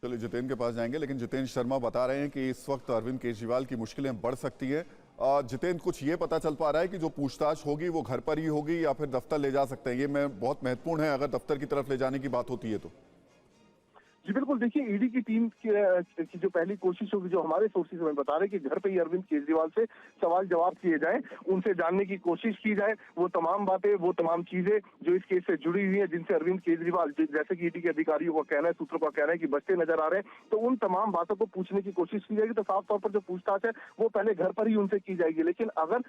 चलिए जितेंद्र के पास जाएंगे, लेकिन जितेंद्र शर्मा बता रहे हैं कि इस वक्त अरविंद केजरीवाल की मुश्किलें बढ़ सकती है। जितेंद्र, कुछ ये पता चल पा रहा है कि जो पूछताछ होगी वो घर पर ही होगी या फिर दफ्तर ले जा सकते हैं? ये बहुत महत्वपूर्ण है अगर दफ्तर की तरफ ले जाने की बात होती है तो। जी बिल्कुल, देखिए ईडी की टीम की जो पहली कोशिश होगी, जो हमारे सोर्सेज हमें बता रहे हैं कि घर पे ही अरविंद केजरीवाल से सवाल जवाब किए जाएं, उनसे जानने की कोशिश की जाए वो तमाम बातें, वो तमाम चीजें जो इस केस से जुड़ी हुई है, जिनसे अरविंद केजरीवाल, जैसे कि ईडी के अधिकारियों का कहना है, सूत्रों का कहना है कि बचते नजर आ रहे हैं, तो उन तमाम बातों को पूछने की कोशिश की जाएगी। तो साफ तौर पर जो पूछताछ है वो पहले घर पर ही उनसे की जाएगी, लेकिन अगर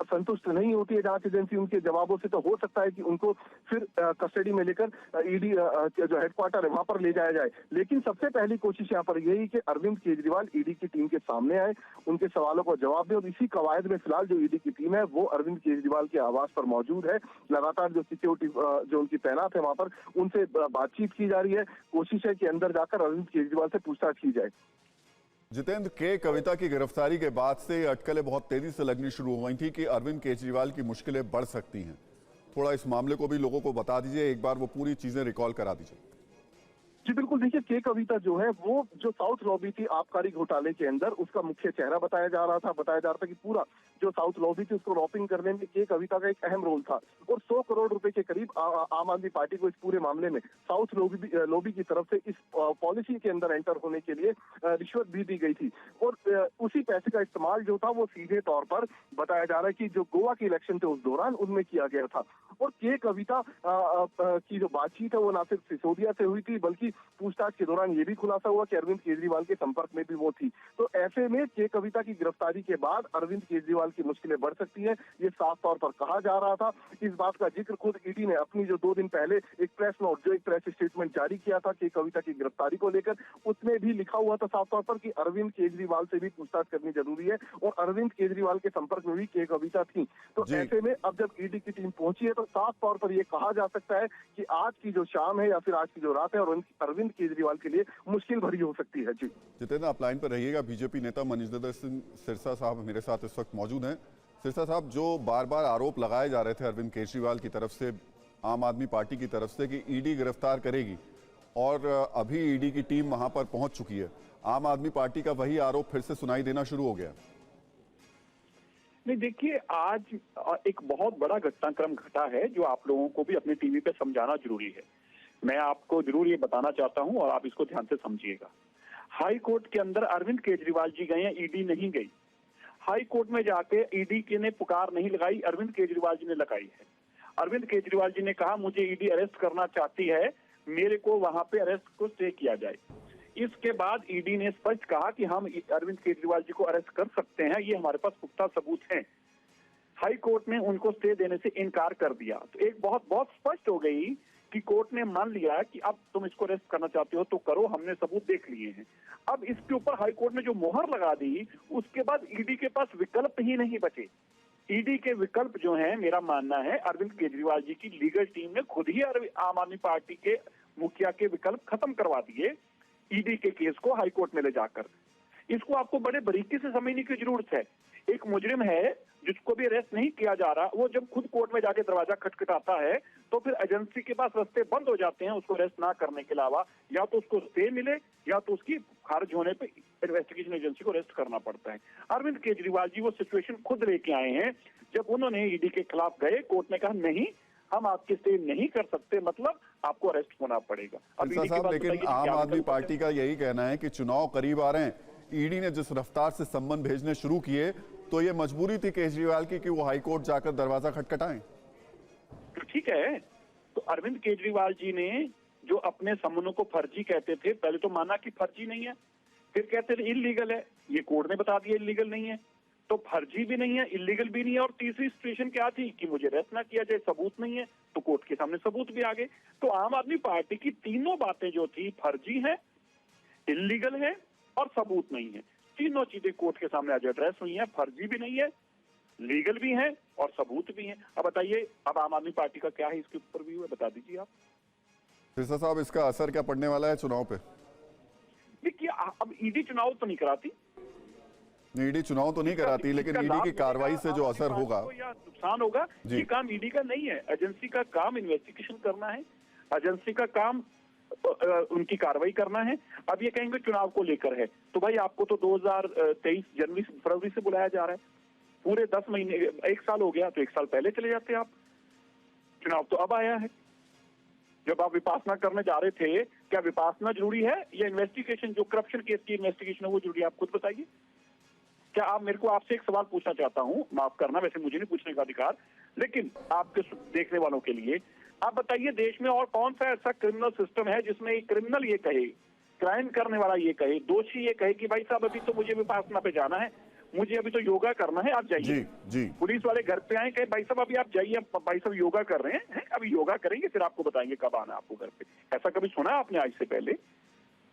संतुष्ट नहीं होती है जांच एजेंसी उनके जवाबों से, तो हो सकता है कि उनको फिर कस्टडी में लेकर ईडी जो हेडक्वार्टर है वहां पर ले जाया जाए। लेकिन सबसे पहली कोशिश यहाँ पर यही कि अरविंद केजरीवाल ईडी की टीम के सामने आए, उनके सवालों को जवाब दें, और इसी कवायद में फिलहाल जो ईडी की टीम है वो अरविंद केजरीवाल के आवास पर मौजूद है। लगातार जो सिक्योरिटी जो उनकी तैनात है वहां पर, उनसे बातचीत की जा रही है। कोशिश है कि अंदर जाकर अरविंद केजरीवाल से पूछताछ की जाए। जितेंद्र, के कविता की गिरफ्तारी के बाद से अटकलें बहुत तेजी से लगनी शुरू हो गई थी कि अरविंद केजरीवाल की मुश्किलें बढ़ सकती हैं। थोड़ा इस मामले को भी लोगों को बता दीजिए, एक बार वो पूरी चीजें रिकॉल करा दीजिए। जी बिल्कुल, देखिए के कविता जो है वो जो साउथ लॉबी थी आबकारी घोटाले के अंदर, उसका मुख्य चेहरा बताया जा रहा था कि पूरा जो साउथ लॉबी थी उसको रॉपिंग करने में के कविता का एक अहम रोल था, और 100 करोड़ रुपए के करीब आम आदमी पार्टी को इस पूरे मामले में साउथ लॉबी की तरफ से इस पॉलिसी के अंदर एंटर होने के लिए रिश्वत भी दी गई थी। और उसी पैसे का इस्तेमाल जो था वो सीधे तौर पर बताया जा रहा है कि जो गोवा के इलेक्शन थे उस दौरान उनमें किया गया था। और के कविता की जो बातचीत है वो ना सिर्फ सिसोदिया से हुई थी, बल्कि पूछताछ के दौरान ये भी खुलासा हुआ कि अरविंद केजरीवाल के संपर्क में भी वो थी। तो ऐसे में के कविता की गिरफ्तारी के बाद अरविंद केजरीवाल की मुश्किलें बढ़ सकती हैं, ये साफ तौर पर कहा जा रहा था। इस बात का जिक्र खुद ईडी ने अपनी जो 2 दिन पहले एक प्रेस नोट, जो एक प्रेस स्टेटमेंट जारी किया था के कविता की गिरफ्तारी को लेकर, उसमें भी लिखा हुआ था साफ तौर पर कि अरविंद केजरीवाल से भी पूछताछ करनी जरूरी है, और अरविंद केजरीवाल के संपर्क में भी के कविता थी। तो ऐसे में अब जब ईडी की टीम पहुंची है तो साफ तौर पर यह कहा जा सकता है कि आज की जो शाम है या फिर आज की जो रात है और अरविंद केजरीवाल के लिए मुश्किल भरी हो सकती है। जी जितेंद्र, आप लाइन पर रहिएगा। बीजेपी नेता मनींद्र सिंह सिरसा साहब मेरे साथ इस वक्त मौजूद हैं। सिरसा साहब, जो बार बार आरोप लगाए जा रहे थे अरविंद केजरीवाल की तरफ से, आम आदमी पार्टी की तरफ से, कि ईडी गिरफ्तार करेगी, और अभी ईडी की टीम वहां पर पहुंच चुकी है, आम आदमी पार्टी का वही आरोप फिर से सुनाई देना शुरू हो गया। नहीं, देखिए आज एक बहुत बड़ा घटनाक्रम घटा है जो आप लोगों को भी अपने टीवी पे समझाना जरूरी है। मैं आपको जरूर ये बताना चाहता हूं और आप इसको ध्यान से समझिएगा। हाई कोर्ट के अंदर अरविंद केजरीवाल जी गए हैं, ईडी नहीं गई। हाई कोर्ट में जाके ईडी के ने पुकार नहीं लगाई, अरविंद केजरीवाल जी ने लगाई है। अरविंद केजरीवाल जी ने कहा मुझे ईडी अरेस्ट करना चाहती है, मेरे को वहां पे अरेस्ट को स्टे किया जाए। इसके बाद ईडी ने स्पष्ट कहा कि हम अरविंद केजरीवाल जी को अरेस्ट कर सकते हैं, ये हमारे पास पुख्ता सबूत हैं। हाई कोर्ट ने उनको स्टे देने से इनकार कर दिया। तो एक बहुत स्पष्ट हो गई कि कोर्ट ने मान लिया कि अब तुम इसको अरेस्ट करना चाहते हो तो करो, हमने सबूत देख लिए हैं। अब इसके ऊपर हाई कोर्ट ने जो मोहर लगा दी, उसके बाद ईडी के पास विकल्प ही नहीं बचे। ईडी के विकल्प जो हैं, मेरा मानना है अरविंद केजरीवाल जी की लीगल टीम ने खुद ही आम आदमी पार्टी के मुखिया के विकल्प खत्म करवा दिए ईडी के केस को हाई कोर्ट में ले जाकर। इसको आपको बड़े बारीकी से समझने की जरूरत है। एक मुजरिम है जिसको भी अरेस्ट नहीं किया जा रहा, वो जब खुद कोर्ट में जाके दरवाजा खटखटाता है तो फिर एजेंसी के पास रास्ते बंद हो जाते हैं उसको अरेस्ट ना करने के अलावा। या तो उसको स्टे मिले या तो उसकी खारिज होने पे इन्वेस्टिगेशन एजेंसी को अरेस्ट करना पड़ता है। अरविंद केजरीवाल जी वो सिचुएशन खुद लेके आए हैं। जब उन्होंने ईडी के खिलाफ गए, कोर्ट ने कहा नहीं, हम आपकी स्टे नहीं कर सकते, मतलब आपको अरेस्ट होना पड़ेगा। अब लेकिन आम आदमी पार्टी का यही कहना है कि चुनाव करीब आ रहे हैं, ईडी ने जिस रफ्तार से सम्मन भेजने शुरू किए, तो ये मजबूरी थी केजरीवाल की कि वो हाई कोर्ट जाकर दरवाजा खटखटाएं। तो ठीक है, तो अरविंद केजरीवाल जी ने जो अपने सम्मनों को फर्जी कहते थे, पहले तो माना कि फर्जी नहीं है, फिर कहते थे इल्लीगल है, ये कोर्ट ने बता दिया इल्लीगल नहीं है, तो फर्जी भी नहीं है, इल्लीगल भी नहीं है, और तीसरी सिचुएशन क्या थी कि मुझे अरेस्ट ना किया जाए, सबूत नहीं है, तो कोर्ट के सामने सबूत भी आ गए। तो आम आदमी पार्टी की तीनों बातें जो थी, फर्जी है, इल्लीगल है और सबूत नहीं है, तीनों चीजें कोर्ट के सामने आज एड्रेस हुई हैं। फर्जी भी नहीं है, लीगल भी है और सबूत भी है। अब बताइए, अब आम आदमी पार्टी का क्या है इसके ऊपर भी हुआ, बता दीजिए आप। सिरसा साहब, इसका असर क्या पड़ने वाला है चुनाव पे? देखिए, अब ईडी चुनाव तो नहीं कराती, ईडी चुनाव तो नहीं कराती, लेकिन ईडी की कार्रवाई से जो असर होगा या नुकसान होगा, ये काम ईडी का नहीं है। एजेंसी का काम इन्वेस्टिगेशन करना है, एजेंसी का काम उनकी कार्रवाई करना है। अब ये कहेंगे चुनाव को लेकर है, तो भाई आपको तो 2023 जनवरी फरवरी से बुलाया जा रहा है, पूरे 10 महीने 1 साल हो गया, तो 1 साल पहले चले जाते आप। चुनाव तो अब आया है। जब आप विपासना करने जा रहे थे, क्या विपासना जरूरी है या इन्वेस्टिगेशन, जो करप्शन केस की इन्वेस्टिगेशन है वो जरूरी है? आप खुद बताइए। क्या आप मेरे को आपसे एक सवाल पूछना चाहता हूं, माफ करना वैसे मुझे नहीं पूछने का अधिकार, लेकिन आपके देखने वालों के लिए आप बताइए, देश में और कौन सा ऐसा क्रिमिनल सिस्टम है जिसमें एक क्रिमिनल ये कहे, क्राइम करने वाला ये कहे, दोषी ये कहे कि भाई साहब अभी तो मुझे विपासना पे जाना है, मुझे अभी तो योगा करना है, आप जाइए। जी जी। पुलिस वाले घर पे आए, कहे भाई साहब अभी आप जाइए, भाई साहब योगा कर रहे हैं, अभी योगा करेंगे फिर आपको बताएंगे कब आना आपको घर पे। ऐसा कभी सुना है आपने आज से पहले?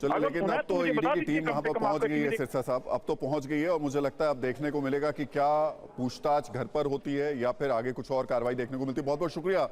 चलो, अगर लेकिन सुना है अब तो तो मुझे ईडी बता की दीजिए, टीम कम वहां से पर कम पहुंच आपका गई है टीवी सिरसा साहब, अब तो पहुंच गई है और मुझे लगता है अब देखने को मिलेगा कि क्या पूछताछ घर पर होती है या फिर आगे कुछ और कार्रवाई देखने को मिलती है। बहुत बहुत शुक्रिया